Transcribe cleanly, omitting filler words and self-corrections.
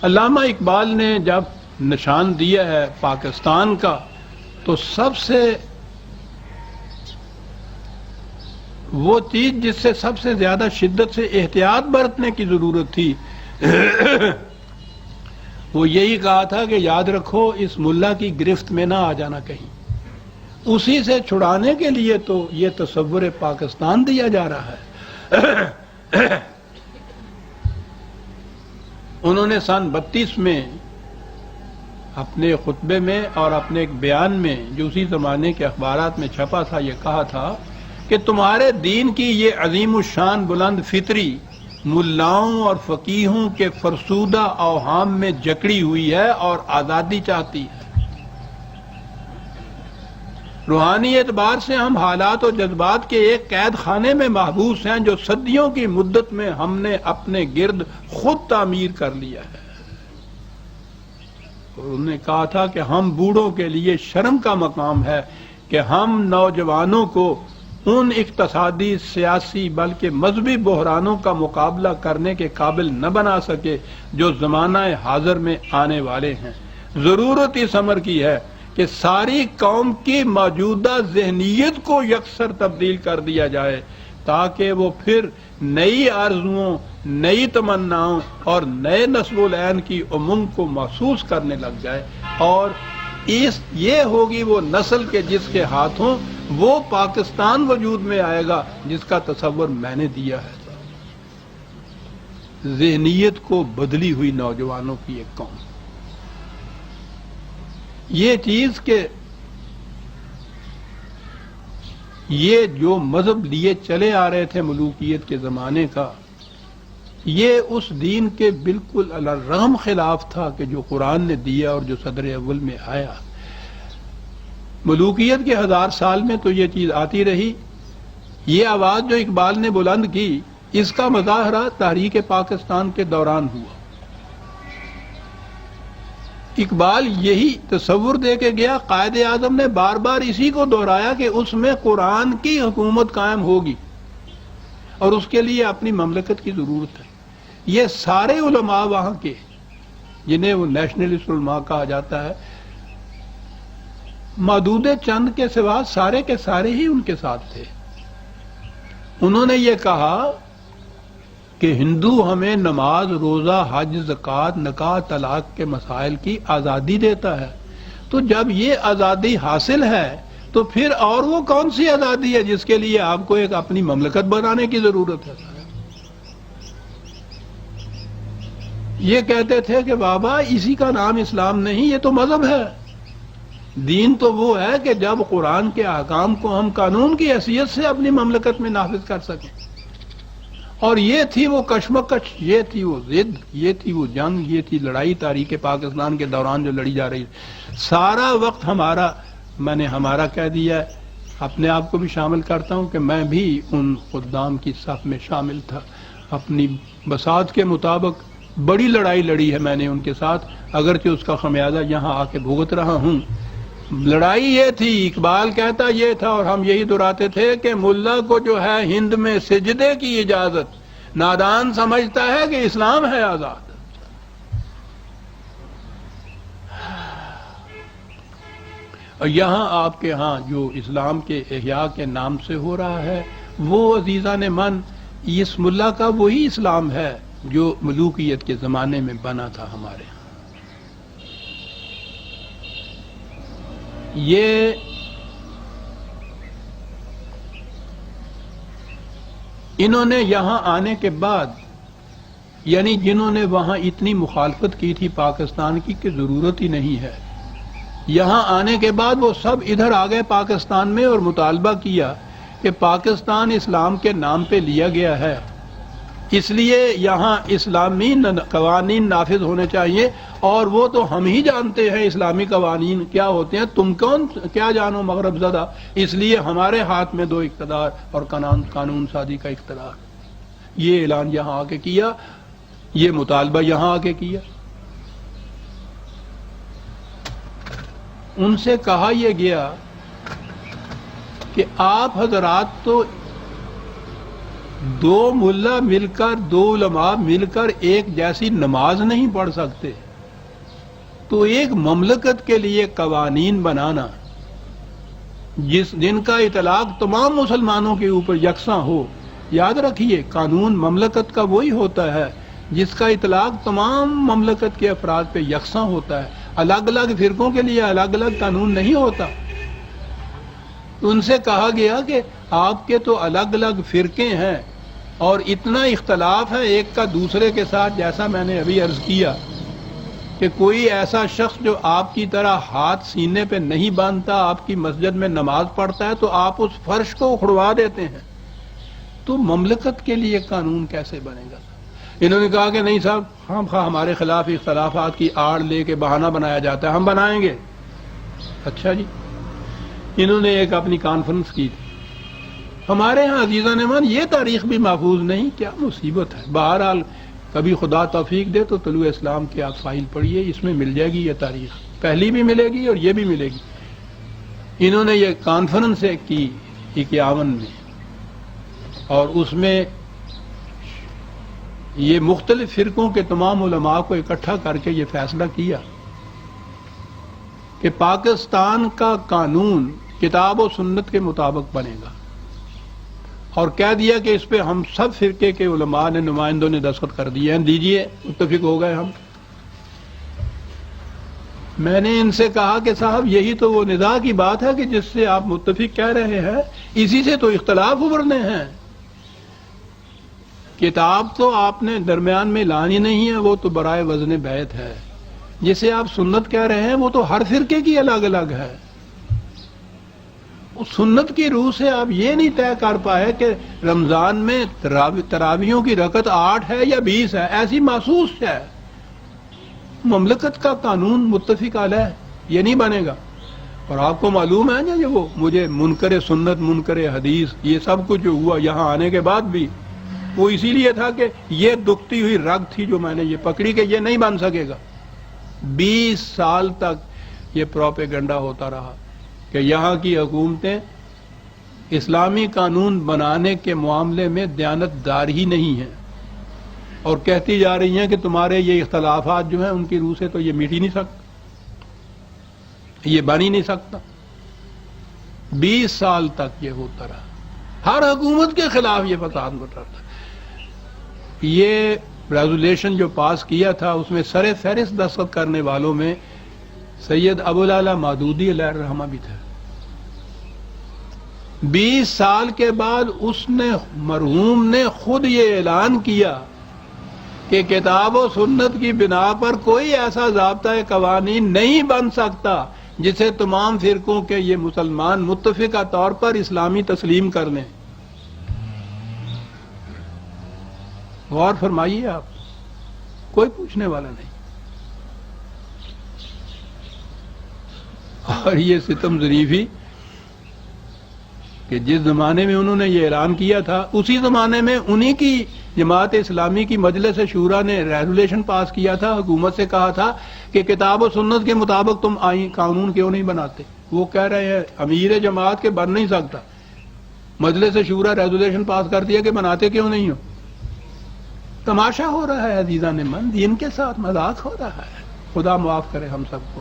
علامہ اقبال نے جب نشان دیا ہے پاکستان کا تو سب سے وہ چیز جس سے سب سے زیادہ شدت سے احتیاط برتنے کی ضرورت تھی وہ یہی کہا تھا کہ یاد رکھو اس ملا کی گرفت میں نہ آ جانا کہیں. اسی سے چھڑانے کے لیے تو یہ تصور پاکستان دیا جا رہا ہے. انہوں نے سن 32 میں اپنے خطبے میں اور اپنے ایک بیان میں جو اسی زمانے کے اخبارات میں چھپا تھا یہ کہا تھا کہ تمہارے دین کی یہ عظیم الشان بلند فطری ملاؤں اور فقیہوں کے فرسودہ اوہام میں جکڑی ہوئی ہے اور آزادی چاہتی ہے. روحانی اعتبار سے ہم حالات و جذبات کے ایک قید خانے میں محبوس ہیں جو صدیوں کی مدت میں ہم نے اپنے گرد خود تعمیر کر لیا ہے. اور انہوں نے کہا تھا کہ ہم بوڑھوں کے لیے شرم کا مقام ہے کہ ہم نوجوانوں کو ان اقتصادی سیاسی بلکہ مذہبی بحرانوں کا مقابلہ کرنے کے قابل نہ بنا سکے جو زمانہ حاضر میں آنے والے ہیں. ضرورت اس امر کی ہے کہ ساری قوم کی موجودہ ذہنیت کو یکسر تبدیل کر دیا جائے تاکہ وہ پھر نئی آرزوؤں نئی تمناؤں اور نئے نسب العین کی امنگ کو محسوس کرنے لگ جائے. اور یہ ہوگی وہ نسل کے جس کے ہاتھوں وہ پاکستان وجود میں آئے گا جس کا تصور میں نے دیا ہے. ذہنیت کو بدلی ہوئی نوجوانوں کی ایک قوم. یہ چیز کہ یہ جو مذہب لیے چلے آ رہے تھے ملوکیت کے زمانے کا یہ اس دین کے بالکل الرغم خلاف تھا کہ جو قرآن نے دیا اور جو صدر اول میں آیا. ملوکیت کے 1000 سال میں تو یہ چیز آتی رہی. یہ آواز جو اقبال نے بلند کی اس کا مظاہرہ تحریک پاکستان کے دوران ہوا. اقبال یہی تصور دے کے گیا. قائد اعظم نے بار بار اسی کو دہرایا کہ اس میں قرآن کی حکومت قائم ہوگی اور اس کے لیے اپنی مملکت کی ضرورت ہے. یہ سارے علماء وہاں کے جنہیں وہ نیشنلسٹ علماء کہا جاتا ہے محدود چند کے سوا سارے کے سارے ہی ان کے ساتھ تھے. انہوں نے یہ کہا کہ ہندو ہمیں نماز روزہ حج زکوٰۃ نکاح طلاق کے مسائل کی آزادی دیتا ہے تو جب یہ آزادی حاصل ہے تو پھر اور وہ کون سی آزادی ہے جس کے لیے آپ کو ایک اپنی مملکت بنانے کی ضرورت ہے. یہ کہتے تھے کہ بابا اسی کا نام اسلام نہیں یہ تو مذہب ہے. دین تو وہ ہے کہ جب قرآن کے احکام کو ہم قانون کی حیثیت سے اپنی مملکت میں نافذ کر سکیں. اور یہ تھی وہ کشمکش یہ تھی وہ ضد یہ تھی وہ جنگ یہ تھی لڑائی تاریخ پاکستان کے دوران جو لڑی جا رہی ہے. سارا وقت ہمارا میں نے ہمارا کہہ دیا ہے اپنے آپ کو بھی شامل کرتا ہوں کہ میں بھی ان خدام کی صف میں شامل تھا. اپنی بساط کے مطابق بڑی لڑائی لڑی ہے میں نے ان کے ساتھ اگرچہ اس کا خمیازہ یہاں آ کے بھگت رہا ہوں. لڑائی یہ تھی اقبال کہتا یہ تھا اور ہم یہی دہراتے تھے کہ ملا کو جو ہے ہند میں سجدے کی اجازت نادان سمجھتا ہے کہ اسلام ہے آزاد. اور یہاں آپ کے ہاں جو اسلام کے احیاء کے نام سے ہو رہا ہے وہ عزیزان من اس ملا کا وہی اسلام ہے جو ملوکیت کے زمانے میں بنا تھا ہمارے ہاں. یہ انہوں نے یہاں آنے کے بعد یعنی جنہوں نے وہاں اتنی مخالفت کی تھی پاکستان کی کہ ضرورت ہی نہیں ہے یہاں آنے کے بعد وہ سب ادھر آ گئے پاکستان میں اور مطالبہ کیا کہ پاکستان اسلام کے نام پہ لیا گیا ہے اس لیے یہاں اسلامی قوانین نافذ ہونے چاہیے. اور وہ تو ہم ہی جانتے ہیں اسلامی قوانین کیا ہوتے ہیں تم کون کیا جانو مغرب زدہ. اس لیے ہمارے ہاتھ میں 2 اقتدار اور قانون سازی کا اقتدار. یہ اعلان یہاں آ کے کیا یہ مطالبہ یہاں آ کے کیا. ان سے کہا یہ گیا کہ آپ حضرات تو دو ملا مل کر، دو علماء مل کر ایک جیسی نماز نہیں پڑھ سکتے، تو ایک مملکت کے لیے قوانین بنانا جن کا اطلاق تمام مسلمانوں کے اوپر یکساں ہو. یاد رکھیے، قانون مملکت کا وہی ہوتا ہے جس کا اطلاق تمام مملکت کے افراد پہ یکساں ہوتا ہے. الگ الگ فرقوں کے لیے الگ الگ قانون نہیں ہوتا. ان سے کہا گیا کہ آپ کے تو الگ الگ فرقے ہیں اور اتنا اختلاف ہے ایک کا دوسرے کے ساتھ، جیسا میں نے ابھی عرض کیا کہ کوئی ایسا شخص جو آپ کی طرح ہاتھ سینے پہ نہیں باندھتا آپ کی مسجد میں نماز پڑھتا ہے تو آپ اس فرش کو اکھڑوا دیتے ہیں. تو مملکت کے لیے قانون کیسے بنے گا؟ انہوں نے کہا کہ نہیں صاحب، ہمارے خلاف اختلافات کی آڑ لے کے بہانہ بنایا جاتا ہے، ہم بنائیں گے. اچھا جی. انہوں نے ایک اپنی کانفرنس کی تھی. ہمارے ہاں عزیزان امان یہ تاریخ بھی محفوظ نہیں. کیا مصیبت ہے. بہرحال کبھی خدا توفیق دے تو طلوع اسلام کی آپ فائل پڑھیے، اس میں مل جائے گی یہ تاریخ، پہلی بھی ملے گی اور یہ بھی ملے گی. انہوں نے یہ کانفرنس کی 51 میں، اور اس میں یہ مختلف فرقوں کے تمام علماء کو اکٹھا کر کے یہ فیصلہ کیا کہ پاکستان کا قانون کتاب و سنت کے مطابق بنے گا، اور کہہ دیا کہ اس پہ ہم سب فرقے کے علماء نے، نمائندوں نے دستخط کر دیے ہیں، دیجئے. متفق ہو گئے ہم. میں نے ان سے کہا کہ صاحب یہی تو وہ نزاع کی بات ہے کہ جس سے آپ متفق کہہ رہے ہیں، اسی سے تو اختلاف ابھرنے ہیں. کتاب تو آپ نے درمیان میں لانی نہیں ہے، وہ تو برائے وزن بیعت ہے. جسے آپ سنت کہہ رہے ہیں وہ تو ہر فرقے کی الگ الگ ہے. سنت کی روح سے آپ یہ نہیں طے کر پائے کہ رمضان میں تراویحوں کی رکعت 8 ہے یا 20 ہے، ایسی محسوس ہے. مملکت کا قانون متفق علیہ یہ نہیں بنے گا. اور آپ کو معلوم ہے نا، وہ مجھے منکر سنت، منکر حدیث، یہ سب کچھ جو ہوا یہاں آنے کے بعد بھی، وہ اسی لیے تھا کہ یہ دکھتی ہوئی رگ تھی جو میں نے یہ پکڑی کہ یہ نہیں بن سکے گا. 20 سال تک یہ پروپیگنڈا ہوتا رہا کہ یہاں کی حکومتیں اسلامی قانون بنانے کے معاملے میں دیانتدار ہی نہیں ہیں، اور کہتی جا رہی ہیں کہ تمہارے یہ اختلافات جو ہیں ان کی روح سے تو یہ مٹ ہی نہیں سکتا، یہ بن ہی نہیں سکتا. 20 سال تک یہ ہوتا رہا. ہر حکومت کے خلاف یہ فساد بڑھ رہا تھا. یہ ریزولیشن جو پاس کیا تھا اس میں سر فہرست دستخط کرنے والوں میں سید ابو العلا مودودی علیہ الرحمہ بھی تھا. 20 سال کے بعد اس نے، مرحوم نے خود یہ اعلان کیا کہ کتاب و سنت کی بنا پر کوئی ایسا ضابطۂ قوانین نہیں بن سکتا جسے تمام فرقوں کے یہ مسلمان متفقہ طور پر اسلامی تسلیم کر لیں. غور فرمائیے آپ، کوئی پوچھنے والا نہیں. اور یہ ستم ظریفی کہ جس زمانے میں انہوں نے یہ اعلان کیا تھا، اسی زمانے میں انہی کی جماعت اسلامی کی مجلس شورا نے ریزولیشن پاس کیا تھا، حکومت سے کہا تھا کہ کتاب و سنت کے مطابق تم آئین قانون کیوں نہیں بناتے. وہ کہہ رہے ہیں امیر جماعت کے بن نہیں سکتا. مجلس شورا ریزولیشن پاس کر دیا کہ بناتے کیوں نہیں ہو. تماشا ہو رہا ہے عزیزان من، دین کے ساتھ مذاق ہو رہا ہے. خدا معاف کرے ہم سب کو.